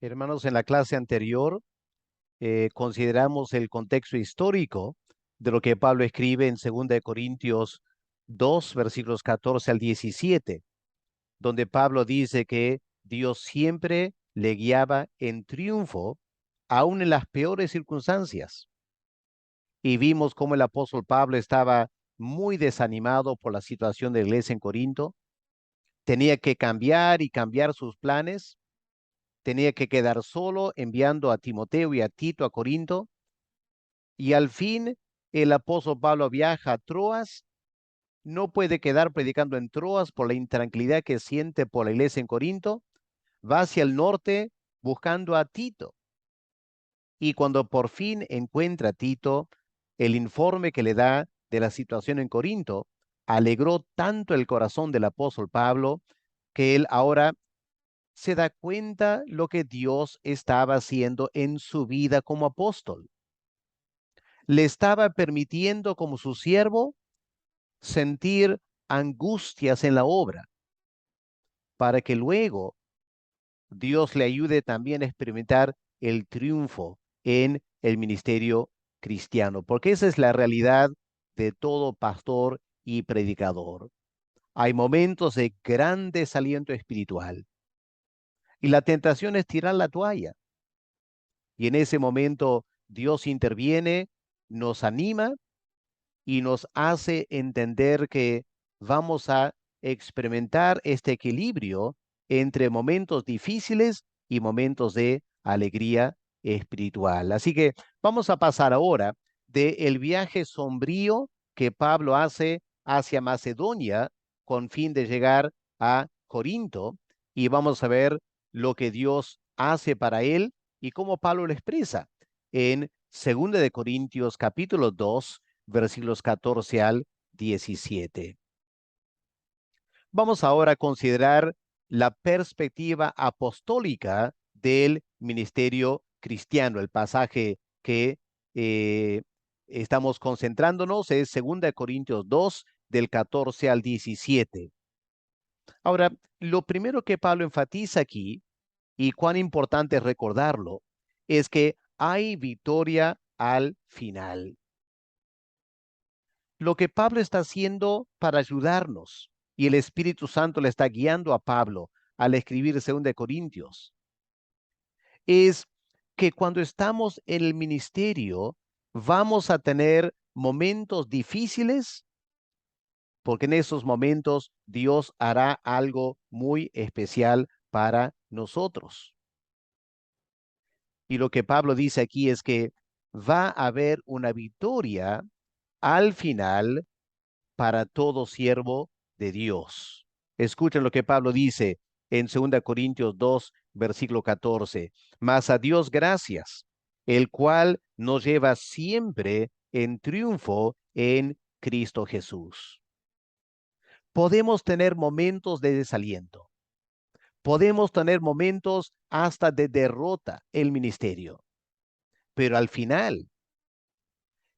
Hermanos, en la clase anterior consideramos el contexto histórico de lo que Pablo escribe en 2 Corintios 2, versículos 14 al 17, donde Pablo dice que Dios siempre le guiaba en triunfo, aun en las peores circunstancias. Y vimos cómo el apóstol Pablo estaba muy desanimado por la situación de la iglesia en Corinto. Tenía que cambiar y cambiar sus planes. Tenía que quedar solo enviando a Timoteo y a Tito a Corinto. Y al fin el apóstol Pablo viaja a Troas. No puede quedar predicando en Troas por la intranquilidad que siente por la iglesia en Corinto. Va hacia el norte buscando a Tito. Y cuando por fin encuentra a Tito, el informe que le da de la situación en Corinto alegró tanto el corazón del apóstol Pablo que él ahora se da cuenta lo que Dios estaba haciendo en su vida como apóstol. Le estaba permitiendo como su siervo sentir angustias en la obra para que luego Dios le ayude también a experimentar el triunfo en el ministerio cristiano, porque esa es la realidad de todo pastor y predicador. Hay momentos de gran desaliento espiritual y la tentación es tirar la toalla. Y en ese momento Dios interviene, nos anima y nos hace entender que vamos a experimentar este equilibrio entre momentos difíciles y momentos de alegría espiritual. Así que vamos a pasar ahora del viaje sombrío que Pablo hace hacia Macedonia con fin de llegar a Corinto y vamos a ver lo que Dios hace para él y cómo Pablo lo expresa en 2 Corintios capítulo 2 versículos 14 al 17. Vamos ahora a considerar la perspectiva apostólica del ministerio cristiano. El pasaje que eh, estamos concentrándonos es 2 Corintios 2 del 14 al 17. Ahora, lo primero que Pablo enfatiza aquí, y cuán importante es recordarlo, es que hay victoria al final. Lo que Pablo está haciendo para ayudarnos y el Espíritu Santo le está guiando a Pablo al escribir 2 Corintios es que cuando estamos en el ministerio vamos a tener momentos difíciles porque en esos momentos Dios hará algo muy especial para nosotros. Y lo que Pablo dice aquí es que va a haber una victoria al final para todo siervo de Dios. Escuchen lo que Pablo dice en 2 Corintios 2, versículo 14. Mas a Dios gracias, el cual nos lleva siempre en triunfo en Cristo Jesús. Podemos tener momentos de desaliento. Podemos tener momentos hasta de derrota en el ministerio. Pero al final,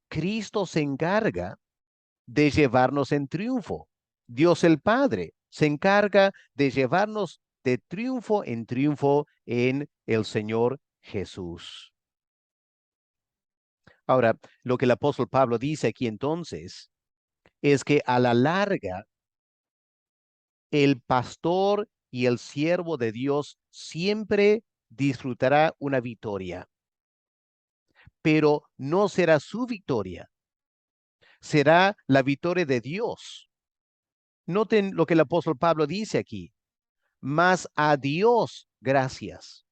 Cristo se encarga de llevarnos en triunfo. Dios el Padre se encarga de llevarnos de triunfo en el Señor Jesús. Ahora, lo que el apóstol Pablo dice aquí entonces es que a la larga el pastor y el siervo de Dios siempre disfrutará una victoria, pero no será su victoria, será la victoria de Dios. Noten lo que el apóstol Pablo dice aquí. Mas a Dios gracias.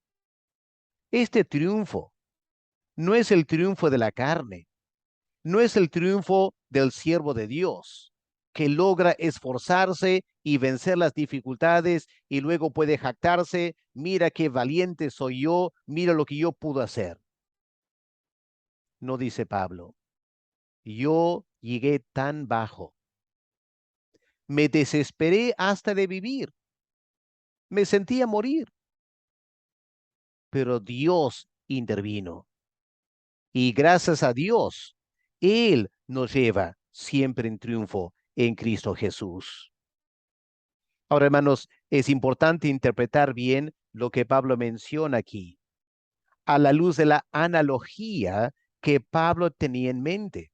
Este triunfo no es el triunfo de la carne, no es el triunfo del siervo de Dios, que logra esforzarse y vencer las dificultades y luego puede jactarse, mira qué valiente soy yo, mira lo que yo pude hacer. No dice Pablo, yo llegué tan bajo, me desesperé hasta de vivir, me sentía morir, pero Dios intervino. Y gracias a Dios, Él nos lleva siempre en triunfo en Cristo Jesús. Ahora, hermanos, es importante interpretar bien lo que Pablo menciona aquí, a la luz de la analogía que Pablo tenía en mente.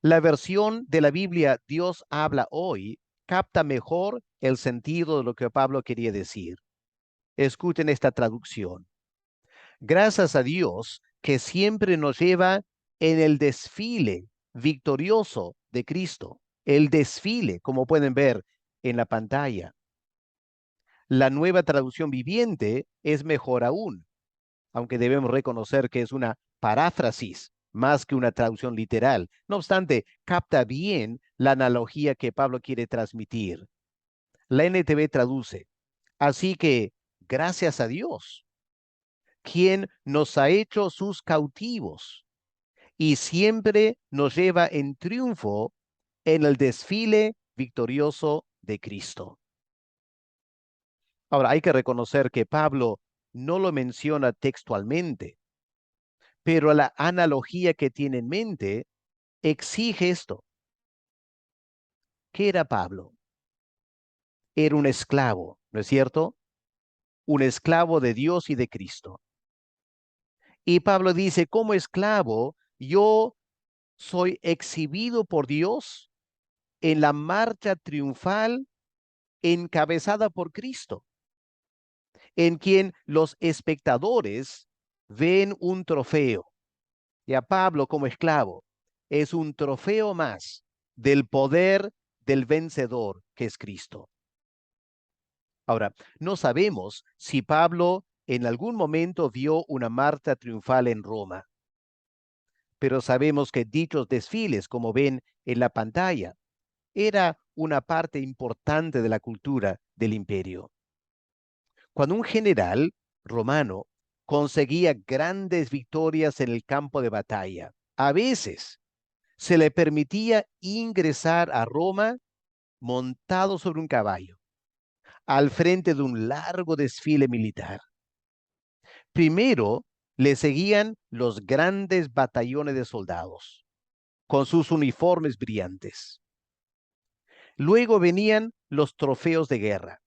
La versión de la Biblia Dios habla hoy capta mejor el sentido de lo que Pablo quería decir. Escuchen esta traducción. Gracias a Dios que siempre nos lleva en el desfile victorioso de Cristo. El desfile, como pueden ver en la pantalla. La nueva traducción viviente es mejor aún, aunque debemos reconocer que es una paráfrasis más que una traducción literal. No obstante, capta bien la analogía que Pablo quiere transmitir. La NTV traduce, así que, gracias a Dios, quien nos ha hecho sus cautivos y siempre nos lleva en triunfo en el desfile victorioso de Cristo. Ahora, hay que reconocer que Pablo no lo menciona textualmente, pero la analogía que tiene en mente exige esto. ¿Qué era Pablo? Era un esclavo, ¿no es cierto? Un esclavo de Dios y de Cristo. Y Pablo dice, como esclavo, yo soy exhibido por Dios en la marcha triunfal encabezada por Cristo, en quien los espectadores ven un trofeo. Y a Pablo como esclavo es un trofeo más del poder del vencedor que es Cristo. Ahora, no sabemos si Pablo en algún momento vio una marcha triunfal en Roma, pero sabemos que dichos desfiles, como ven en la pantalla, era una parte importante de la cultura del imperio. Cuando un general romano conseguía grandes victorias en el campo de batalla, a veces se le permitía ingresar a Roma montado sobre un caballo, al frente de un largo desfile militar. Primero le seguían los grandes batallones de soldados, con sus uniformes brillantes. Luego venían los trofeos de guerra,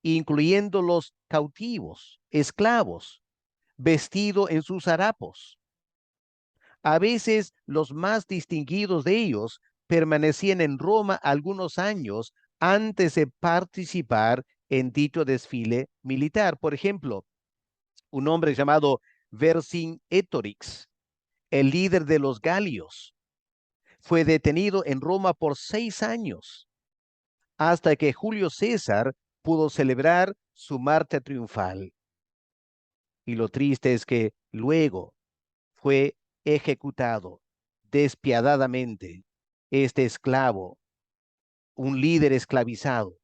incluyendo los cautivos, esclavos, vestidos en sus harapos. A veces los más distinguidos de ellos permanecían en Roma algunos años antes de participar en dicho desfile militar. Por ejemplo, un hombre llamado Vercingetorix, el líder de los Galios, fue detenido en Roma por 6 años hasta que Julio César pudo celebrar su marcha triunfal. Y lo triste es que luego fue ejecutado despiadadamente este esclavo, un líder esclavizado,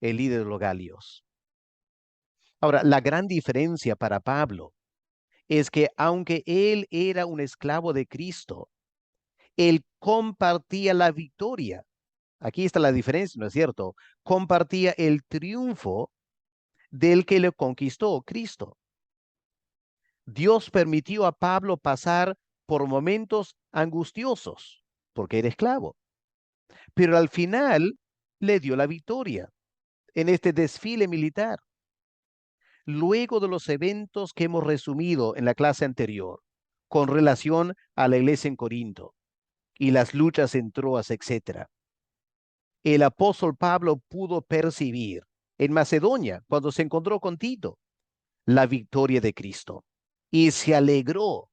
el líder de los Galios. Ahora, la gran diferencia para Pablo es que aunque él era un esclavo de Cristo, él compartía la victoria. Aquí está la diferencia, ¿no es cierto? Compartía el triunfo del que le conquistó Cristo. Dios permitió a Pablo pasar por momentos angustiosos, porque era esclavo, pero al final le dio la victoria en este desfile militar. Luego de los eventos que hemos resumido en la clase anterior, con relación a la iglesia en Corinto y las luchas en Troas, etcétera, el apóstol Pablo pudo percibir en Macedonia, cuando se encontró con Tito, la victoria de Cristo y se alegró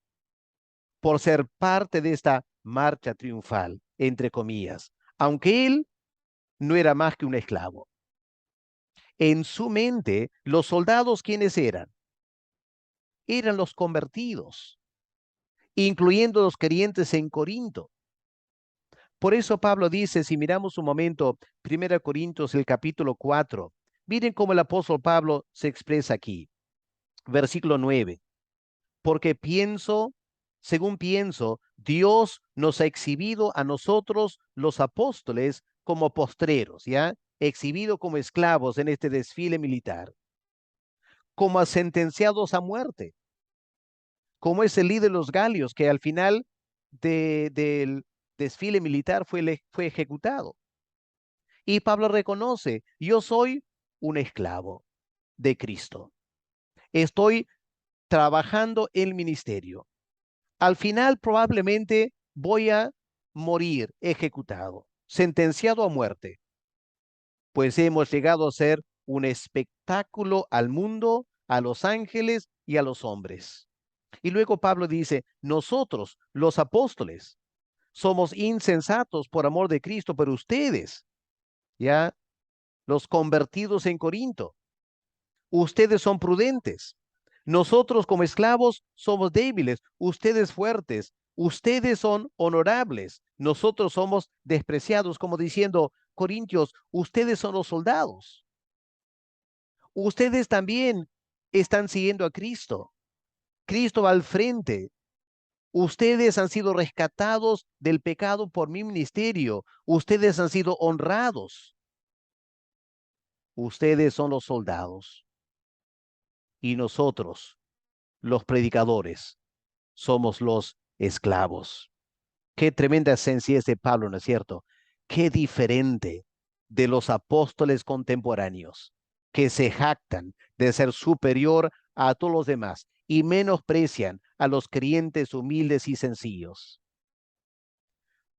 por ser parte de esta marcha triunfal, entre comillas, aunque él no era más que un esclavo. En su mente, los soldados, ¿quiénes eran? Eran los convertidos, incluyendo los creyentes en Corinto. Por eso Pablo dice, si miramos un momento, 1 Corintios, el capítulo 4, miren cómo el apóstol Pablo se expresa aquí. Versículo 9. Porque pienso, según pienso, Dios nos ha exhibido a nosotros, los apóstoles, como postreros, ¿ya? Exhibido como esclavos en este desfile militar, como a sentenciados a muerte, como es el líder de los Galios, que al final del desfile militar fue ejecutado. Y Pablo reconoce, yo soy un esclavo. de Cristo. Estoy trabajando el ministerio. Al final probablemente voy a morir ejecutado, sentenciado a muerte, pues hemos llegado a ser un espectáculo al mundo, a los ángeles y a los hombres. Y luego Pablo dice, nosotros, los apóstoles, somos insensatos por amor de Cristo, pero ustedes, ya, los convertidos en Corinto, ustedes son prudentes. Nosotros como esclavos somos débiles, ustedes fuertes, ustedes son honorables, nosotros somos despreciados, como diciendo, Corintios, ustedes son los soldados. Ustedes también están siguiendo a Cristo. Cristo va al frente. Ustedes han sido rescatados del pecado por mi ministerio. Ustedes han sido honrados. Ustedes son los soldados. Y nosotros, los predicadores, somos los esclavos. Qué tremenda sencillez de Pablo, ¿no es cierto? Qué diferente de los apóstoles contemporáneos que se jactan de ser superior a todos los demás y menosprecian a los creyentes humildes y sencillos.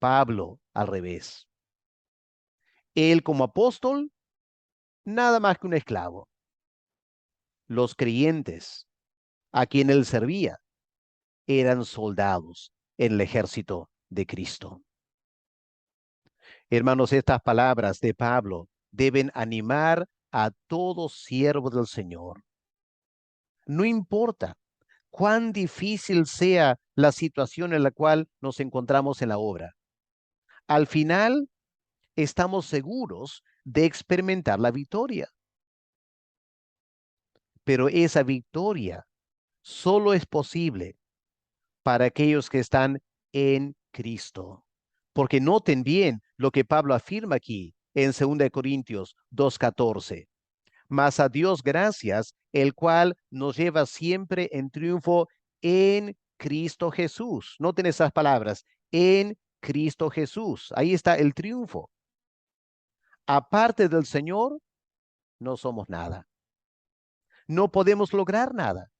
Pablo, al revés. Él como apóstol, nada más que un esclavo. Los creyentes a quien él servía eran soldados en el ejército de Cristo. Hermanos, estas palabras de Pablo deben animar a todo siervo del Señor. No importa cuán difícil sea la situación en la cual nos encontramos en la obra. Al final, estamos seguros de experimentar la victoria. Pero esa victoria solo es posible para aquellos que están en Cristo. Porque noten bien lo que Pablo afirma aquí en 2 Corintios 2:14. Mas a Dios gracias, el cual nos lleva siempre en triunfo en Cristo Jesús. Noten esas palabras, en Cristo Jesús. Ahí está el triunfo. Aparte del Señor, no somos nada. No podemos lograr nada.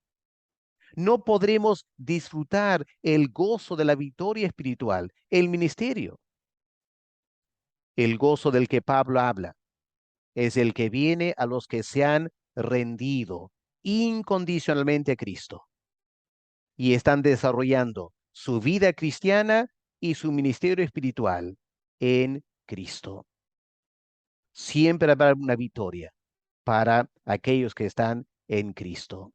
No podremos disfrutar el gozo de la victoria espiritual, el ministerio. El gozo del que Pablo habla es el que viene a los que se han rendido incondicionalmente a Cristo y están desarrollando su vida cristiana y su ministerio espiritual en Cristo. Siempre habrá una victoria para aquellos que están en Cristo.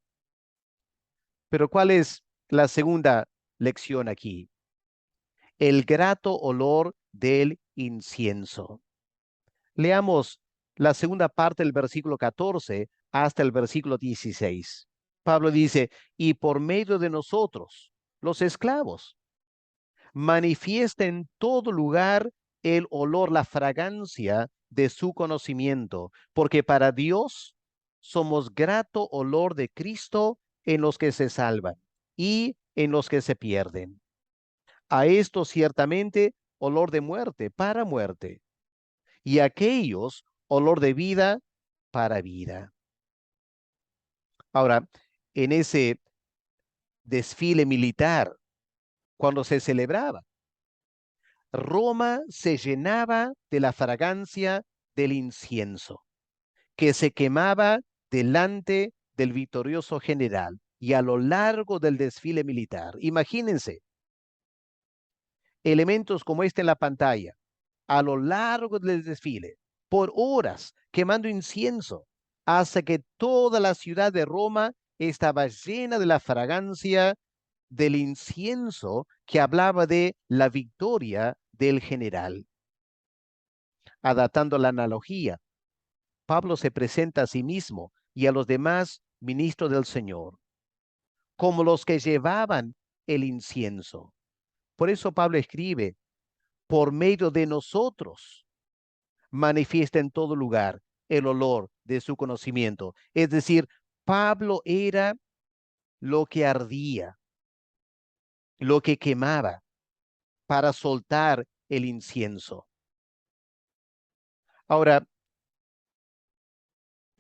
Pero ¿cuál es la segunda lección aquí? El grato olor del incienso. Leamos la segunda parte del versículo 14 hasta el versículo 16. Pablo dice, y por medio de nosotros, los esclavos, manifiesta en todo lugar el olor, la fragancia de su conocimiento, porque para Dios somos grato olor de Cristo en los que se salvan y en los que se pierden. A esto ciertamente olor de muerte para muerte, y a aquellos olor de vida para vida. Ahora, en ese desfile militar, cuando se celebraba, Roma se llenaba de la fragancia del incienso, que se quemaba delante del victorioso general y a lo largo del desfile militar. Imagínense elementos como este en la pantalla, a lo largo del desfile, por horas, quemando incienso, hasta que toda la ciudad de Roma estaba llena de la fragancia del incienso que hablaba de la victoria del general. Adaptando la analogía, Pablo se presenta a sí mismo y a los demás ministros del Señor como los que llevaban el incienso. Por eso Pablo escribe, por medio de nosotros manifiesta en todo lugar el olor de su conocimiento. Es decir, Pablo era lo que ardía, lo que quemaba para soltar el incienso. Ahora,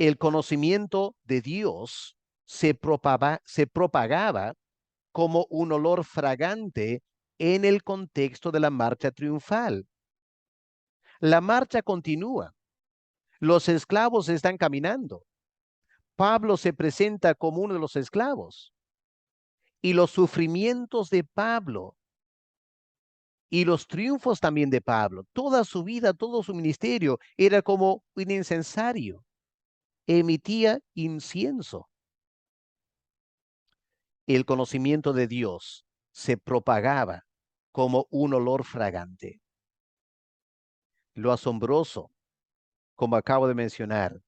El conocimiento de Dios se propagaba como un olor fragante en el contexto de la marcha triunfal. La marcha continúa. Los esclavos están caminando. Pablo se presenta como uno de los esclavos. Y los sufrimientos de Pablo y los triunfos también de Pablo, toda su vida, todo su ministerio era como un incensario. Emitía incienso. El conocimiento de Dios se propagaba como un olor fragante. Lo asombroso, como acabo de mencionar,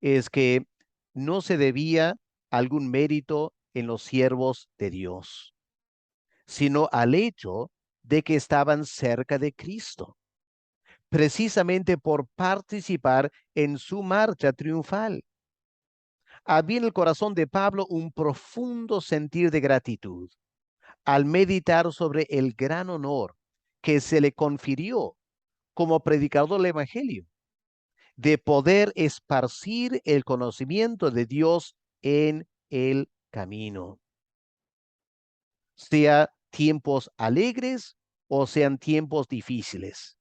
es que no se debía algún mérito en los siervos de Dios, sino al hecho de que estaban cerca de Cristo, precisamente por participar en su marcha triunfal. Había en el corazón de Pablo un profundo sentir de gratitud al meditar sobre el gran honor que se le confirió como predicador del Evangelio, de poder esparcir el conocimiento de Dios en el camino, sea tiempos alegres o sean tiempos difíciles.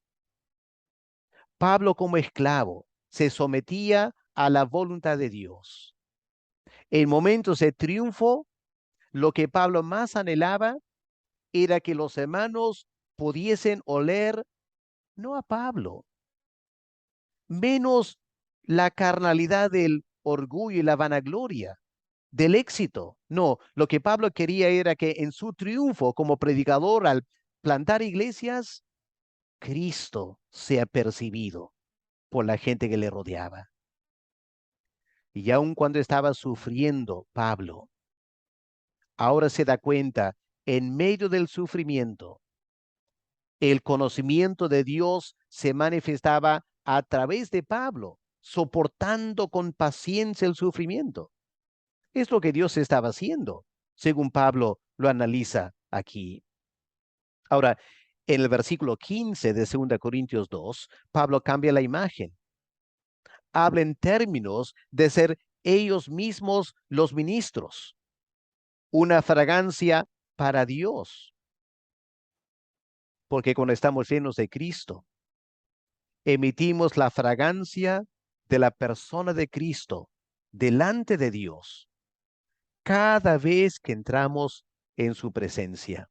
Pablo como esclavo se sometía a la voluntad de Dios. En momentos de triunfo, lo que Pablo más anhelaba era que los hermanos pudiesen oler no a Pablo, menos la carnalidad del orgullo y la vanagloria del éxito. No, lo que Pablo quería era que en su triunfo como predicador al plantar iglesias, Cristo sea percibido por la gente que le rodeaba. Y aun cuando estaba sufriendo Pablo, ahora se da cuenta, en medio del sufrimiento, el conocimiento de Dios se manifestaba a través de Pablo, soportando con paciencia el sufrimiento. Es lo que Dios estaba haciendo, según Pablo lo analiza aquí. Ahora, en el versículo 15 de 2 Corintios 2, Pablo cambia la imagen. Habla en términos de ser ellos mismos los ministros, una fragancia para Dios, porque cuando estamos llenos de Cristo, emitimos la fragancia de la persona de Cristo delante de Dios cada vez que entramos en su presencia.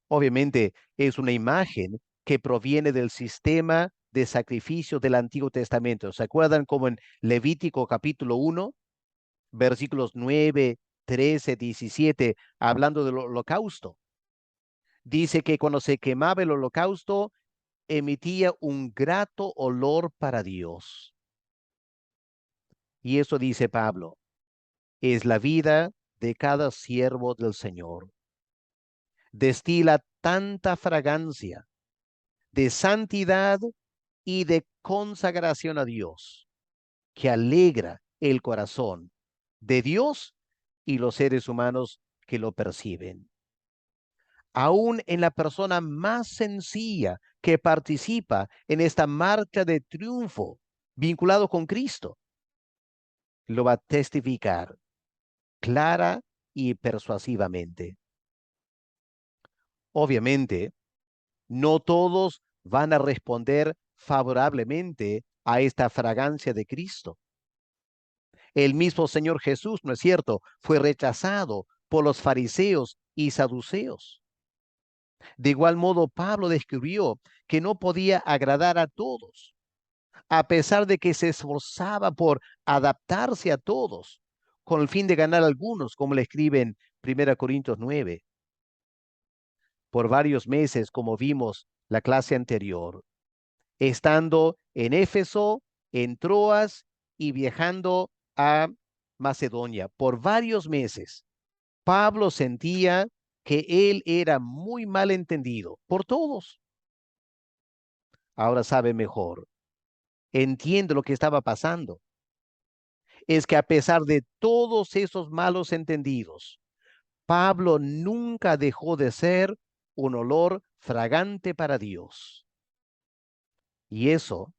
Obviamente es una imagen que proviene del sistema de sacrificio del Antiguo Testamento. ¿Se acuerdan como en Levítico capítulo 1, versículos 9, 13, 17, hablando del holocausto? Dice que cuando se quemaba el holocausto, emitía un grato olor para Dios. Y eso dice Pablo, es la vida de cada siervo del Señor. Destila tanta fragancia de santidad y de consagración a Dios, que alegra el corazón de Dios y los seres humanos que lo perciben. Aún en la persona más sencilla que participa en esta marcha de triunfo vinculado con Cristo, lo va a testificar clara y persuasivamente. Obviamente, no todos van a responder favorablemente a esta fragancia de Cristo. El mismo Señor Jesús, ¿no es cierto?, fue rechazado por los fariseos y saduceos. De igual modo, Pablo descubrió que no podía agradar a todos, a pesar de que se esforzaba por adaptarse a todos, con el fin de ganar a algunos, como le escribe en 1 Corintios 9. Por varios meses, como vimos la clase anterior, estando en Éfeso, en Troas y viajando a Macedonia. Por varios meses, Pablo sentía que él era muy mal entendido por todos. Ahora sabe mejor, entiende lo que estaba pasando. Es que a pesar de todos esos malos entendidos, Pablo nunca dejó de ser un olor fragante para Dios. Y eso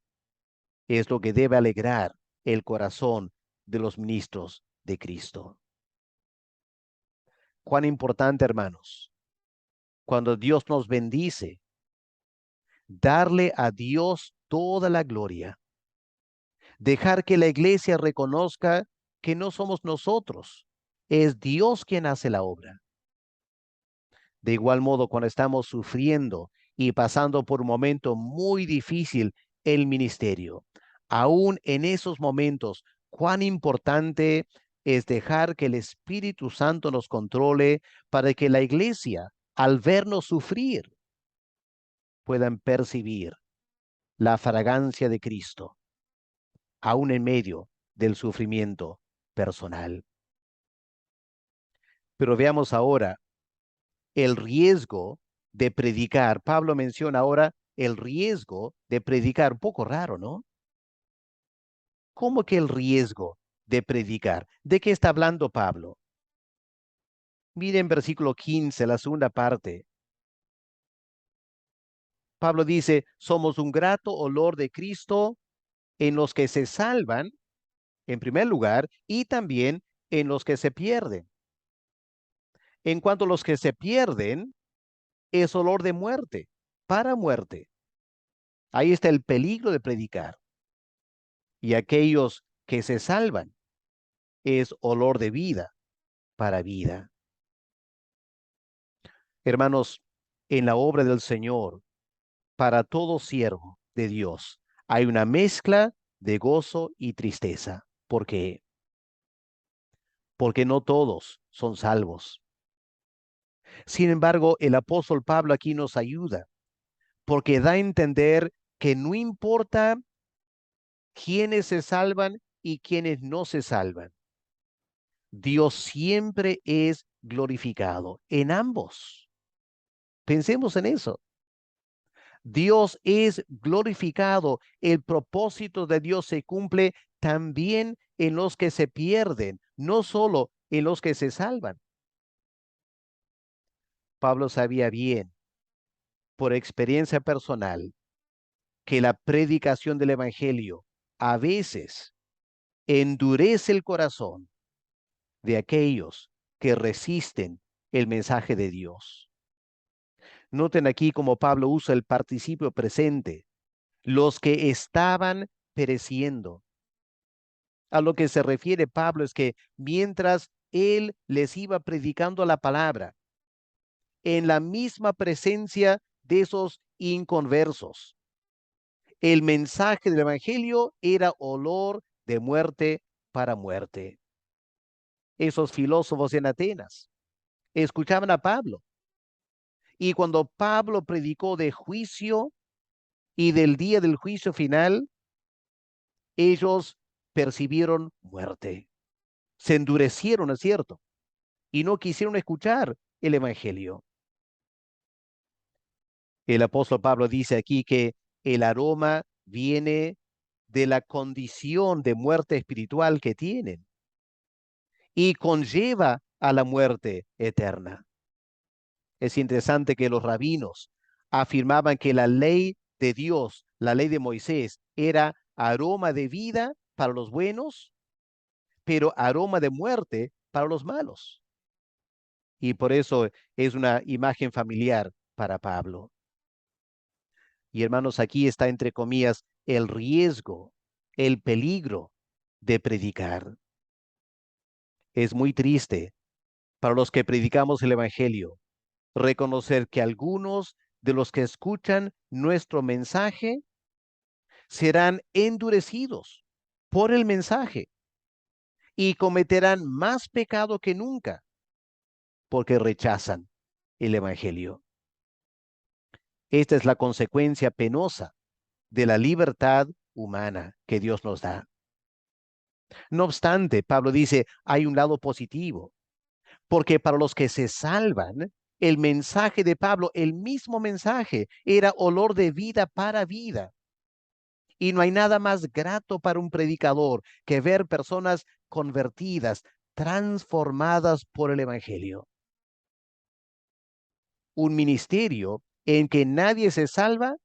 es lo que debe alegrar el corazón de los ministros de Cristo. Cuán importante, hermanos, cuando Dios nos bendice, darle a Dios toda la gloria, dejar que la iglesia reconozca que no somos nosotros, es Dios quien hace la obra. De igual modo, cuando estamos sufriendo y pasando por un momento muy difícil el ministerio, aún en esos momentos, cuán importante es dejar que el Espíritu Santo nos controle para que la iglesia, al vernos sufrir, puedan percibir la fragancia de Cristo, aún en medio del sufrimiento personal. Pero veamos ahora el riesgo de predicar. Pablo menciona ahora el riesgo de predicar. Un poco raro, ¿no? ¿Cómo que el riesgo de predicar? ¿De qué está hablando Pablo? Miren versículo 15, la segunda parte. Pablo dice, somos un grato olor de Cristo en los que se salvan, en primer lugar, y también en los que se pierden. En cuanto a los que se pierden, es olor de muerte, para muerte. Ahí está el peligro de predicar. Y aquellos que se salvan es olor de vida para vida. Hermanos, en la obra del Señor, para todo siervo de Dios, hay una mezcla de gozo y tristeza. ¿Por qué? Porque no todos son salvos. Sin embargo, el apóstol Pablo aquí nos ayuda, porque da a entender que no importa quiénes se salvan y quiénes no se salvan, Dios siempre es glorificado en ambos. Pensemos en eso. Dios es glorificado. El propósito de Dios se cumple también en los que se pierden, no solo en los que se salvan. Pablo sabía bien, por experiencia personal, que la predicación del Evangelio a veces endurece el corazón de aquellos que resisten el mensaje de Dios. Noten aquí como Pablo usa el participio presente, los que estaban pereciendo. A lo que se refiere Pablo es que mientras él les iba predicando la palabra, en la misma presencia de esos inconversos, el mensaje del Evangelio era olor de muerte para muerte. Esos filósofos en Atenas escuchaban a Pablo, y cuando Pablo predicó de juicio y del día del juicio final, ellos percibieron muerte. Se endurecieron, ¿es cierto? Y no quisieron escuchar el Evangelio. El apóstol Pablo dice aquí que el aroma viene de la condición de muerte espiritual que tienen y conlleva a la muerte eterna. Es interesante que los rabinos afirmaban que la ley de Dios, la ley de Moisés, era aroma de vida para los buenos, pero aroma de muerte para los malos. Y por eso es una imagen familiar para Pablo. Y hermanos, aquí está entre comillas el riesgo, el peligro de predicar. Es muy triste para los que predicamos el Evangelio reconocer que algunos de los que escuchan nuestro mensaje serán endurecidos por el mensaje y cometerán más pecado que nunca porque rechazan el Evangelio. Esta es la consecuencia penosa de la libertad humana que Dios nos da. No obstante, Pablo dice, hay un lado positivo, porque para los que se salvan, el mensaje de Pablo, el mismo mensaje, era olor de vida para vida. Y no hay nada más grato para un predicador que ver personas convertidas, transformadas por el Evangelio. Un ministerio en que nadie se salva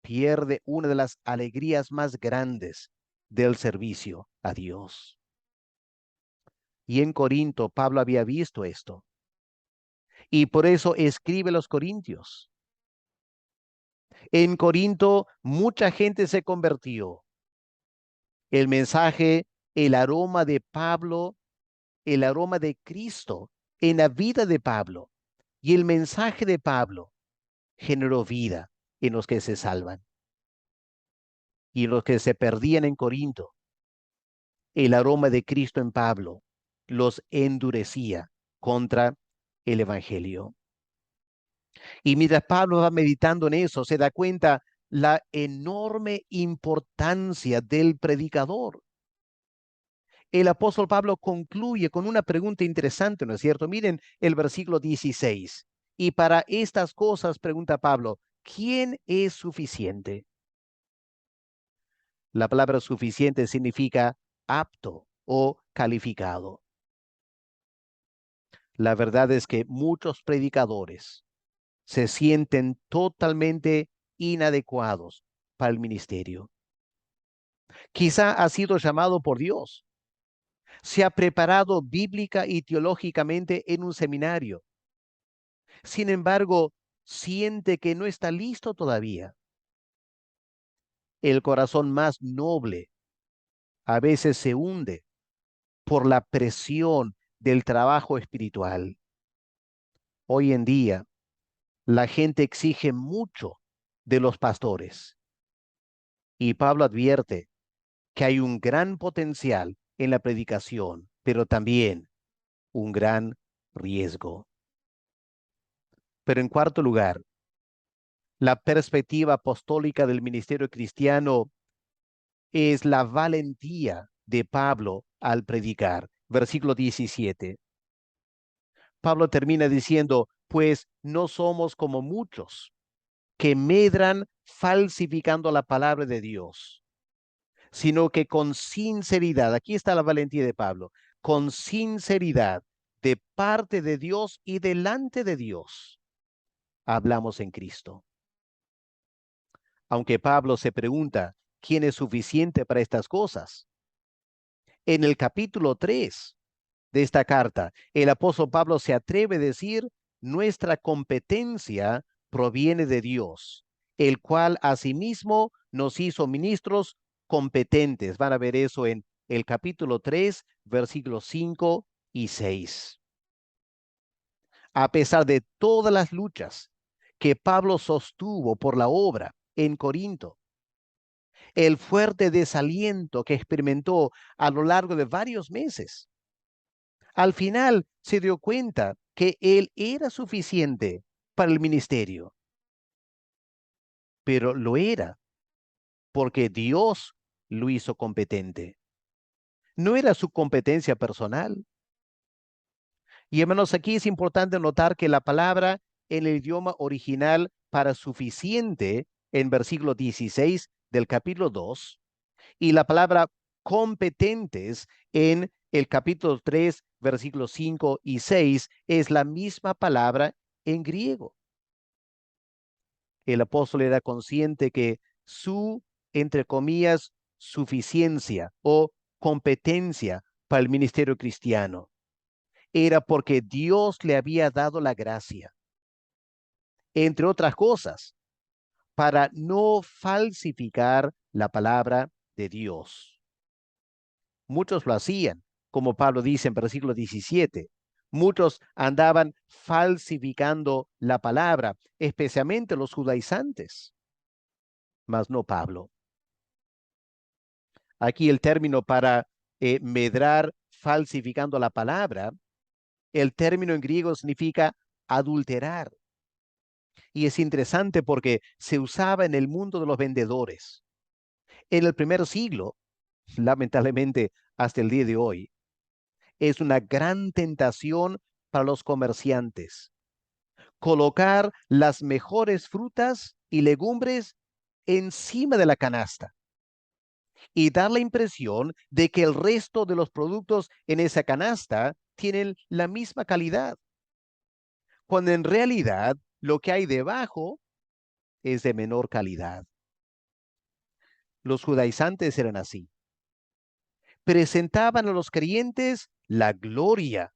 pierde una de las alegrías más grandes del servicio a Dios. Y en Corinto, Pablo había visto esto. Y por eso escribe a los corintios. En Corinto, mucha gente se convirtió. El mensaje, el aroma de Pablo, el aroma de Cristo en la vida de Pablo y el mensaje de Pablo generó vida en los que se salvan y en los que se perdían en Corinto. El aroma de Cristo en Pablo los endurecía contra el Evangelio. Y mientras Pablo va meditando en eso, se da cuenta la enorme importancia del predicador. El apóstol Pablo concluye con una pregunta interesante, ¿no es cierto? Miren el versículo 16. Y para estas cosas, pregunta Pablo, ¿quién es suficiente? La palabra suficiente significa apto o calificado. La verdad es que muchos predicadores se sienten totalmente inadecuados para el ministerio. Quizá ha sido llamado por Dios, se ha preparado bíblica y teológicamente en un seminario. Sin embargo, siente que no está listo todavía. El corazón más noble a veces se hunde por la presión del trabajo espiritual. Hoy en día, la gente exige mucho de los pastores y Pablo advierte que hay un gran potencial en la predicación, pero también un gran riesgo. Pero en cuarto lugar, la perspectiva apostólica del ministerio cristiano es la valentía de Pablo al predicar. Versículo 17. Pablo termina diciendo, pues no somos como muchos que medran falsificando la palabra de Dios, sino que con sinceridad, aquí está la valentía de Pablo, con sinceridad de parte de Dios y delante de Dios, hablamos en Cristo. Aunque Pablo se pregunta, ¿quién es suficiente para estas cosas? En el capítulo 3 de esta carta, el apóstol Pablo se atreve a decir, nuestra competencia proviene de Dios, el cual asimismo nos hizo ministros competentes. Van a ver eso en el capítulo 3, versículos 5 y 6. A pesar de todas las luchas que Pablo sostuvo por la obra en Corinto, el fuerte desaliento que experimentó a lo largo de varios meses, al final se dio cuenta que él era suficiente para el ministerio, pero lo era porque Dios lo hizo competente. No era su competencia personal. Y hermanos, aquí es importante notar que la palabra en el idioma original para suficiente en versículo 16 del capítulo 2 y la palabra competentes en el capítulo 3, versículos 5 y 6 es la misma palabra en griego. El apóstol era consciente que su, entre comillas, suficiencia o competencia para el ministerio cristiano era porque Dios le había dado la gracia, entre otras cosas, para no falsificar la palabra de Dios. Muchos lo hacían, como Pablo dice en versículo 17. Muchos andaban falsificando la palabra, especialmente los judaizantes, mas no Pablo. Aquí el término para medrar falsificando la palabra, el término en griego significa adulterar. Y es interesante porque se usaba en el mundo de los vendedores. En el primer siglo, lamentablemente hasta el día de hoy, es una gran tentación para los comerciantes colocar las mejores frutas y legumbres encima de la canasta y dar la impresión de que el resto de los productos en esa canasta tienen la misma calidad, cuando en realidad lo que hay debajo es de menor calidad. Los judaizantes eran así. presentaban a los creyentes la gloria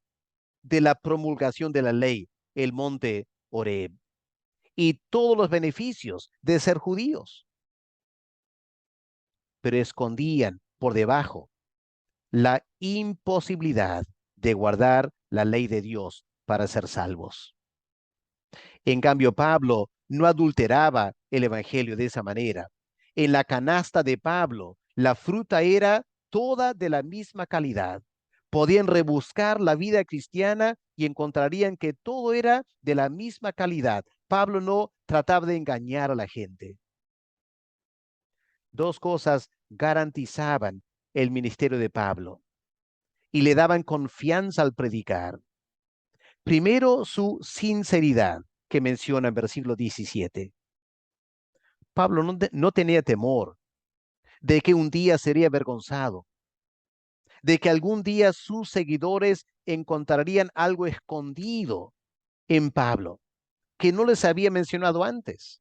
de la promulgación de la ley, el monte Horeb, y todos los beneficios de ser judíos, pero escondían por debajo la imposibilidad de guardar la ley de Dios para ser salvos. En cambio, Pablo no adulteraba el evangelio de esa manera. En la canasta de Pablo, la fruta era toda de la misma calidad. Podían rebuscar la vida cristiana y encontrarían que todo era de la misma calidad. Pablo no trataba de engañar a la gente. Dos cosas garantizaban el ministerio de Pablo y le daban confianza al predicar. Primero, su sinceridad, que menciona en versículo 17. Pablo no tenía temor de que un día sería avergonzado, de que algún día sus seguidores encontrarían algo escondido en Pablo que no les había mencionado antes.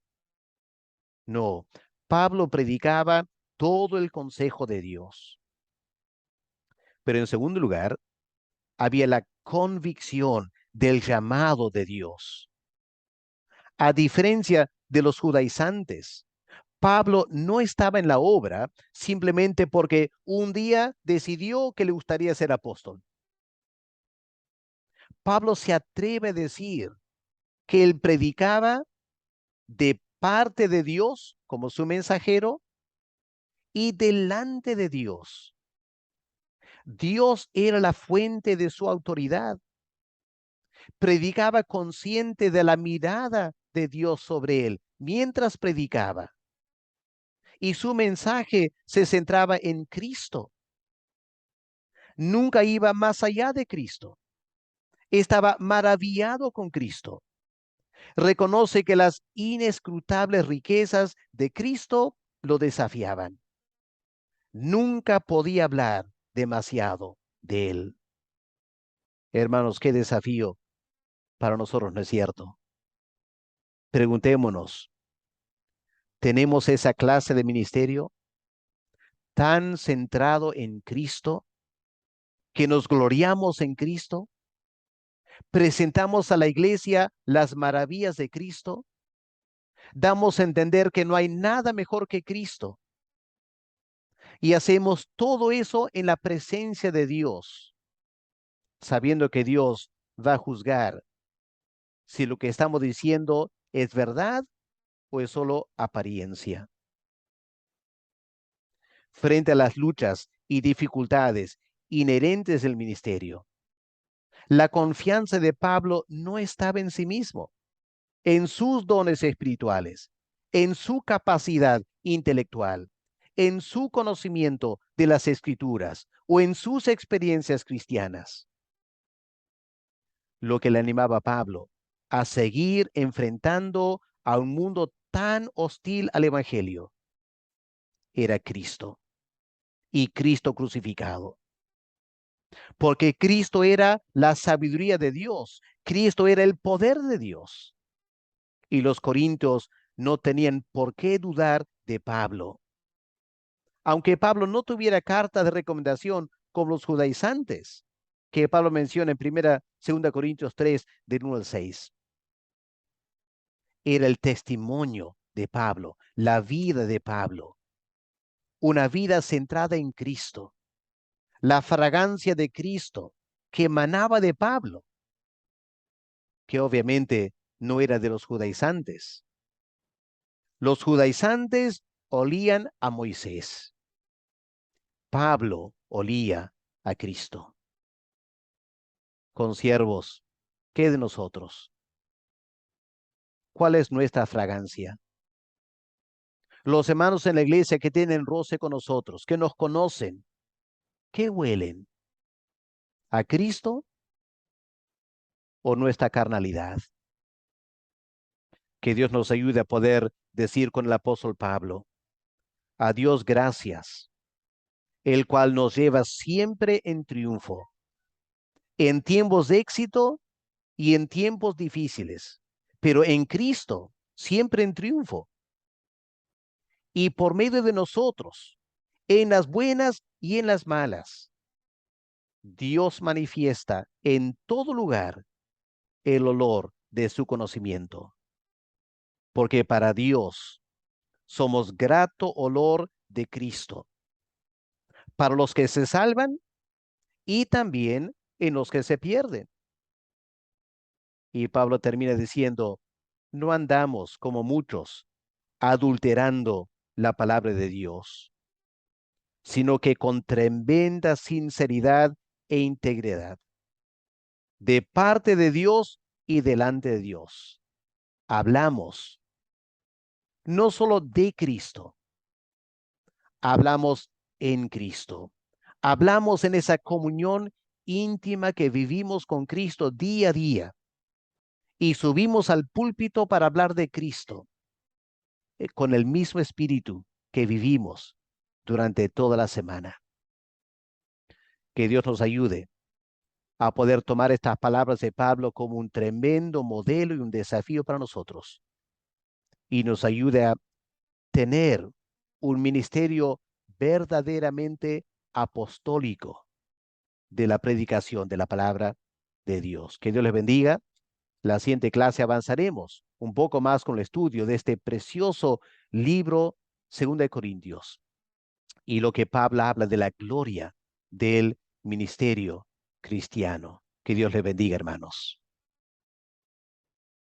No, Pablo predicaba todo el consejo de Dios. Pero en segundo lugar, había la convicción del llamado de Dios. A diferencia de los judaizantes, Pablo no estaba en la obra simplemente porque un día decidió que le gustaría ser apóstol. Pablo se atreve a decir que él predicaba de parte de Dios como su mensajero y delante de Dios. Dios era la fuente de su autoridad. Predicaba consciente de la mirada de Dios sobre él mientras predicaba. Y su mensaje se centraba en Cristo. Nunca iba más allá de Cristo. Estaba maravillado con Cristo. Reconoce que las inescrutables riquezas de Cristo lo desafiaban. Nunca podía hablar demasiado de él. Hermanos, qué desafío para nosotros, ¿no es cierto? Preguntémonos, ¿tenemos esa clase de ministerio tan centrado en Cristo que nos gloriamos en Cristo? ¿Presentamos a la iglesia las maravillas de Cristo? ¿Damos a entender que no hay nada mejor que Cristo? Y hacemos todo eso en la presencia de Dios, sabiendo que Dios va a juzgar si lo que estamos diciendo es verdad o es solo apariencia. Frente a las luchas y dificultades inherentes del ministerio, la confianza de Pablo no estaba en sí mismo, en sus dones espirituales, en su capacidad intelectual, en su conocimiento de las escrituras o en sus experiencias cristianas. Lo que le animaba a Pablo a seguir enfrentando a un mundo tan hostil al evangelio era Cristo y Cristo crucificado. Porque Cristo era la sabiduría de Dios, Cristo era el poder de Dios. Y los corintios no tenían por qué dudar de Pablo. Aunque Pablo no tuviera carta de recomendación como los judaizantes, que Pablo menciona en segunda Corintios 3, del 1 al 6. Era el testimonio de Pablo, la vida de Pablo, una vida centrada en Cristo, la fragancia de Cristo que emanaba de Pablo, que obviamente no era de los judaizantes. Los judaizantes olían a Moisés. Pablo olía a Cristo. Consiervos, ¿qué de nosotros? ¿Cuál es nuestra fragancia? Los hermanos en la iglesia que tienen roce con nosotros, que nos conocen, ¿qué huelen? ¿A Cristo o nuestra carnalidad? Que Dios nos ayude a poder decir con el apóstol Pablo, a Dios gracias, el cual nos lleva siempre en triunfo, en tiempos de éxito y en tiempos difíciles, pero en Cristo siempre en triunfo. Y por medio de nosotros, En las buenas y en las malas, Dios manifiesta en todo lugar el olor de su conocimiento, porque para Dios somos grato olor de Cristo, para los que se salvan y también en los que se pierden. Y Pablo termina diciendo, no andamos como muchos adulterando la palabra de Dios, sino que con tremenda sinceridad e integridad, de parte de Dios y delante de Dios, hablamos no solo de Cristo, hablamos en Cristo. Hablamos en esa comunión íntima que vivimos con Cristo día a día y subimos al púlpito para hablar de Cristo con el mismo espíritu que vivimos durante toda la semana. Que Dios nos ayude a poder tomar estas palabras de Pablo como un tremendo modelo y un desafío para nosotros y nos ayude a tener un ministerio verdaderamente apostólico de la predicación de la palabra de Dios. Que Dios les bendiga. La siguiente clase avanzaremos un poco más con el estudio de este precioso libro, 2 de Corintios, y lo que Pablo habla de la gloria del ministerio cristiano. Que Dios les bendiga, hermanos.